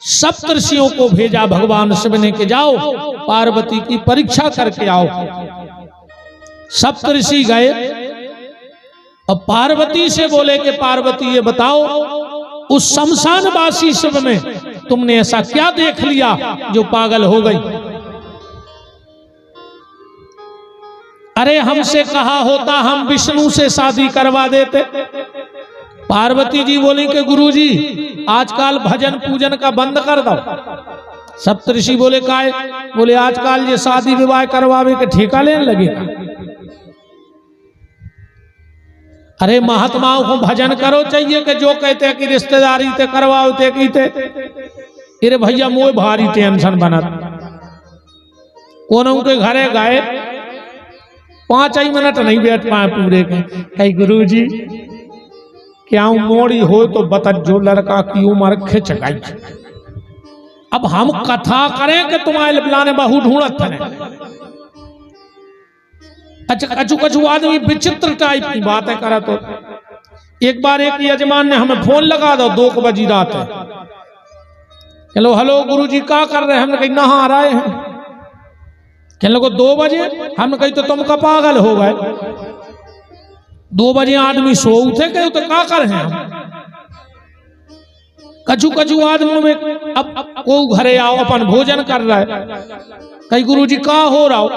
सप्तऋषियों को भेजा भगवान शिव ने कि जाओ पार्वती की परीक्षा करके आओ। सप्तऋषि गए और पार्वती से बोले कि पार्वती ये बताओ उस शमशानवासी शिव में तुमने ऐसा क्या देख लिया जो पागल हो गई? अरे हमसे कहा होता हम विष्णु से शादी करवा देते। पार्वती जी बोली कि गुरुजी आजकल भजन पूजन का बंद कर दो। सप्तऋषि बोले काय? बोले आजकल ये शादी विवाह करवावे के ठेका लेने लगेगा। अरे महात्माओं को भजन करो चाहिए कि जो कहते हैं कि रिश्तेदारी ते करवाओ ते कीते। अरे भैया मोह भारी टेंशन बनत। कोनों के घरे गए 5 मिनट नहीं बैठ पाए पूरे के। कई गुरुजी क्या मोड़ी हो तो बता जो लड़का की उम्र खिंच गई। अब हम कथा करें कि तुम्हारे बुलाने बहू ढूंढत थे। अच्छा कछु कछु आदमी विचित्र टाइप की बातें करा। तो एक बार एक यजमान ने हमें फोन लगा दो 2 बजे रात है। चलो हेलो गुरुजी क्या कर रहे हैं? हमने कही नहा रहे हैं। कहने लगे 2 बजे? हमने कही तो तुम का पागल हो गए। 2 बजे आदमी सो उठे गए तो क्या कर हैं हम? कछु कछु आदमी में अब को घरे आओ अपन भोजन कर रहा है। कई गुरुजी का हो रहा हो?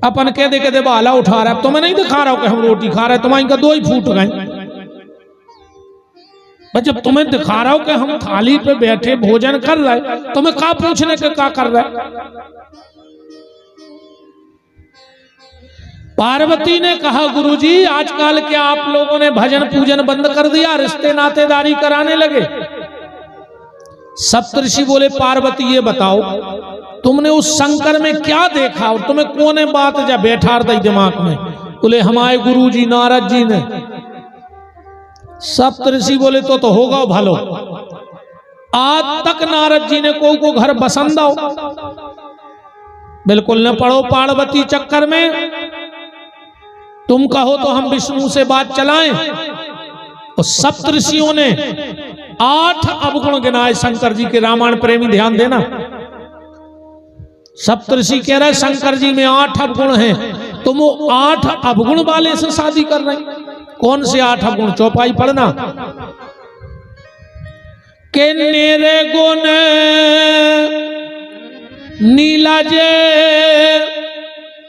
अपन कह दे के दे बाला उठा रहा है। तुम्हें नहीं दिखा रहा हो कि हम रोटी खा रहे हैं? तुम्हारी का 2 ही फूट गए। जब तुम्हें दिखा रहा हो कि हम थाली पे बैठे भोजन कर रहे हैं, तुम्हें क्या पूछने के क्या कर रहा है? पार्वती ने कहा गुरुजी आजकल क्या आप लोगों ने भजन पूजन बंद कर दिया, रिश्ते नातेदारी कराने लगे? सप्तऋषि बोले पार्वती ये बताओ तुमने उस शंकर में क्या देखा और तुम्हें कौन बात जा बैठा दी दिमाग में? बोले हमारे गुरुजी नारद जी ने। सप्तऋषि बोले तो होगा भलो। आज तक नारद जी ने को घर बसंद आओ बिल्कुल न पड़ो पार्वती चक्कर में। तुम कहो तो हम विष्णु से बात चलाएं। और सप्तऋषियों ने 8 अवगुण गिनाए शंकर जी के। रामायण प्रेमी ध्यान देना। सप्तऋषि कह रहे शंकर जी में 8 अवगुण हैं, तुम वो 8 अवगुण वाले से शादी कर रहे। कौन से 8 अवगुण? चौपाई पढ़ना। के नेरे गुण नीलाजे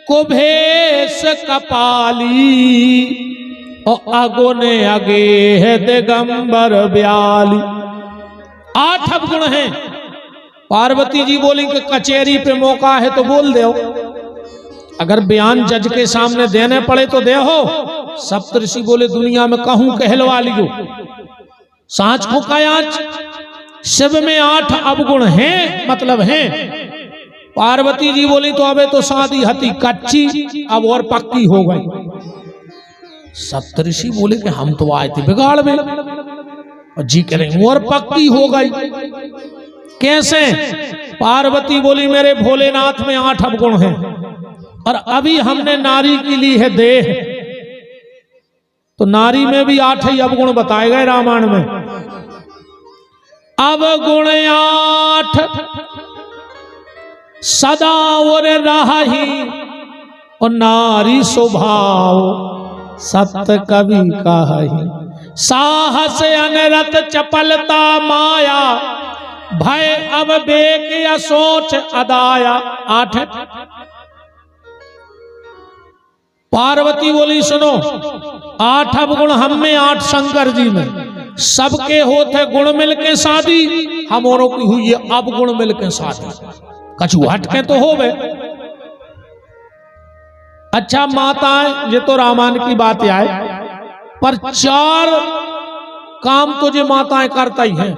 को भेष कपाली और अगुने आगे है दिगंबर ब्याली। 8 अवगुण हैं। पार्वती जी बोली कि कचहरी पे मौका है तो बोल दो, अगर बयान जज के सामने देने पड़े तो दे हो। सप्तऋषि बोले दुनिया में कहूं कहलवा लियो। सांच को कायाच शिव में 8 अवगुण हैं, मतलब हैं। पार्वती जी बोली तो अबे तो शादी हती कच्ची, अब और पक्की हो गई। सप्तऋषि बोले कि हम तो आए थे बिगाड़ में, और जी करें और पक्की हो गई। कैसे? पार्वती बोली मेरे भोलेनाथ में 8 अवगुण हैं और अभी हमने नारी की ली है देह, तो नारी में भी 8 ही अवगुण बताए गए रामायण में। अवगुण 8 सदा और राही और नारी स्वभाव सत्य कवि कही। साहस अनरत चपलता माया भय अब बेक या सोच अदाया। 8। पार्वती बोली सुनो 8 अवगुण हम में 8 शंकर जी में। सबके होते गुण मिलके शादी, हम औरों की हुई है अवगुण मिलके शादी। कछु हटके तो हो गए। अच्छा माताएं, ये तो रामायण की बात आए, पर 4 काम तुझे माताएं करता ही हैं।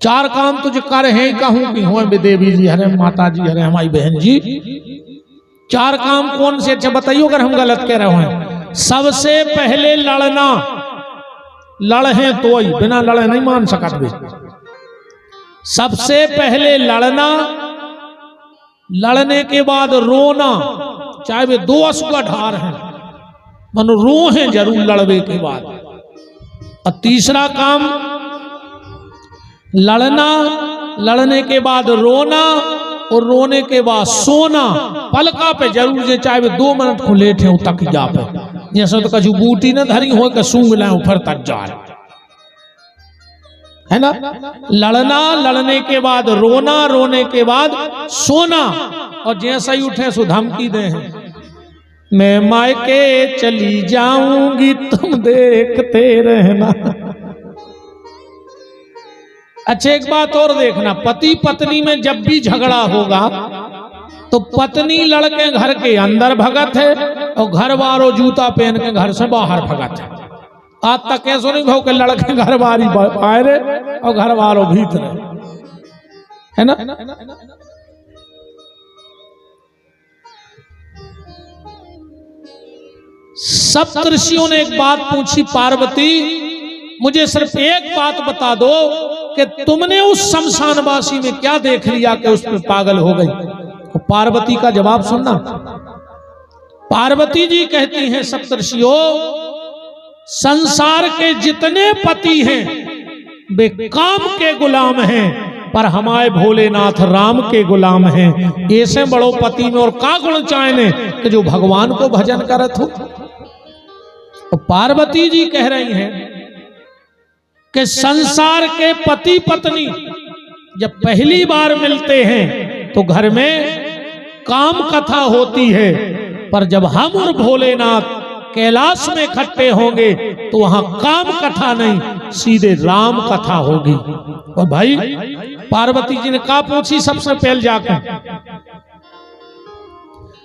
4 काम तुझे कर हैं कहूं कि हो देवी जी, हरे माता जी, हरे हमारी बहन जी। 4 काम कौन से? अच्छा बताइए अगर हम गलत कह रहे हैं। सबसे पहले लड़ना। लड़े तो ही, बिना लड़े नहीं मान सकते। सबसे पहले लड़ना, लड़ने के बाद रोना, चाहे वे 2 असुआ ढार हैं, मनो रो हैं जरूर लड़वे के बाद। और तीसरा काम लड़ना, लड़ने के बाद रोना और रोने के बाद सोना। पलका पे जरूर जे चाहे 2 मिनट को लेटे हो तक जा पे, जैसे तो कछु बूटी न धरी हो के सूंघ ले ऊपर तक जा, है ना। लड़ना, लड़ने के बाद रोना, रोने के बाद सोना, और जैसा ही उठे सो धमकी दे हैं, मैं मायके चली जाऊंगी तुम देखते रहना। अच्छा एक बात और देखना, पति पत्नी में जब भी झगड़ा होगा तो पत्नी लड़के घर के अंदर भगत है और घर वालों जूता पहन के घर से बाहर भगत है। आज तक कैसो नहीं भाव के लड़के घर वाली बाहर और घर वालों भीतर, है ना। सप्तऋषियों ने एक बात पूछी, पार्वती मुझे सिर्फ एक बात बता दो कि तुमने उस शमशानवासी में क्या देख लिया कि उस पर पागल हो गई। तो पार्वती का जवाब सुनना। पार्वती जी कहती हैं, सप्तऋषियों संसार के जितने पति हैं वे काम के गुलाम हैं, पर हमारे भोलेनाथ राम के गुलाम हैं। ऐसे बड़ो पति में और का गुण चाहने कि जो भगवान को भजन करत हो। तो पार्वती जी कह रही हैं कि संसार के पति पत्नी जब पहली बार मिलते हैं तो घर में काम कथा होती है, पर जब हम और भोलेनाथ कैलाश में इकट्ठे होंगे तो वहां काम कथा नहीं, सीधे राम कथा होगी। और भाई पार्वती जी ने कहा पूछी सबसे पहले जाकर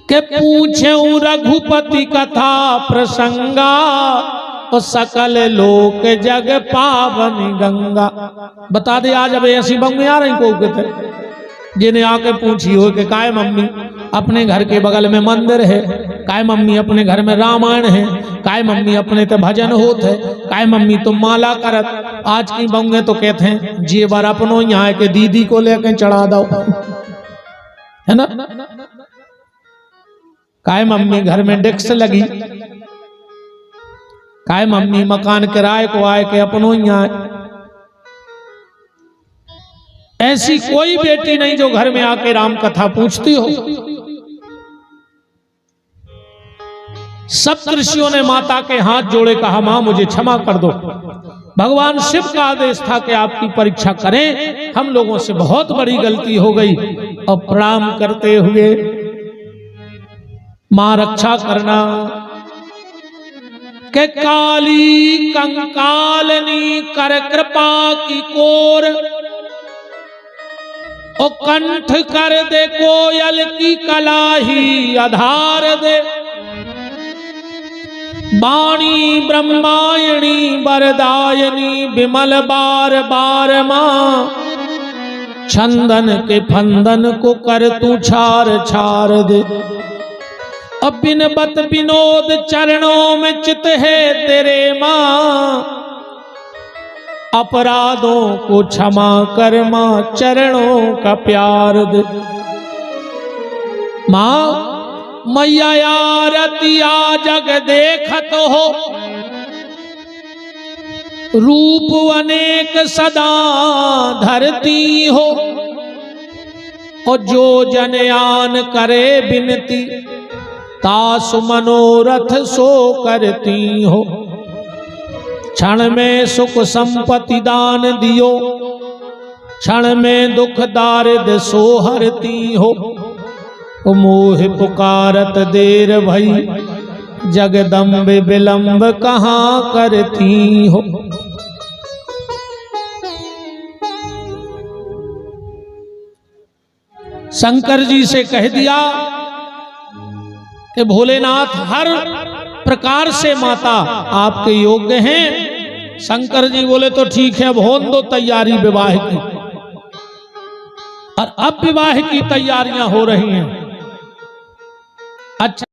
के पूछे रघुपति कथा प्रसंगा, तो सकल लोक जग पावन गंगा। बता दे आज अब ऐसी बंगे आ रही को थे जिन्हें आके पूछी हो कि काय मम्मी अपने घर के बगल में मंदिर है, काय मम्मी अपने घर में रामायण है, काय मम्मी अपने तो भजन होत है, काय मम्मी तो माला करत। आज की बंगे तो कहते हैं जी बार अपनो यहाँ के दीदी को लेके चढ़ा दो, है ना। काय मम्मी घर में डेस्क लगी, काय मम्मी मकान किराए को आए के अपनो यहाँ। ऐसी कोई बेटी नहीं जो घर में आके राम कथा पूछती हो। सप्तऋषियों ने माता के हाथ जोड़े कहा मां मुझे क्षमा कर दो। भगवान शिव का आदेश था कि आपकी परीक्षा करें, हम लोगों से बहुत बड़ी गलती हो गई। और प्रणाम करते हुए मां रक्षा करना के काली कंकालनी कर कृपा की कोर, ओ कंठ कर दे कोयल की कलाही आधार दे, वाणी ब्रह्मायणी वरदायनी विमल बार बार मां, छंदन के फंदन को कर तू छार छार दे। अब बिनबत विनोद चरणों में चित है तेरे मां, अपराधों को क्षमा कर मां चरणों का प्यार दे। मां मैया आरतिया जग देखत हो, रूप अनेक सदा धरती हो, और जो जनयान करे बिनती तासु मनोरथ सो करती हो। क्षण में सुख संपत्ति दान दियो, क्षण में दुख दारिद सो हरती हो। मोह पुकारत देर भई, जगदम्बे विलंब कहाँ करती हो। शंकर जी से कह दिया कि भोलेनाथ हर प्रकार से माता आपके योग्य हैं। शंकर जी बोले तो ठीक है, अब होने दो तैयारी विवाह की। और अब विवाह की तैयारियां हो रही हैं। अच्छा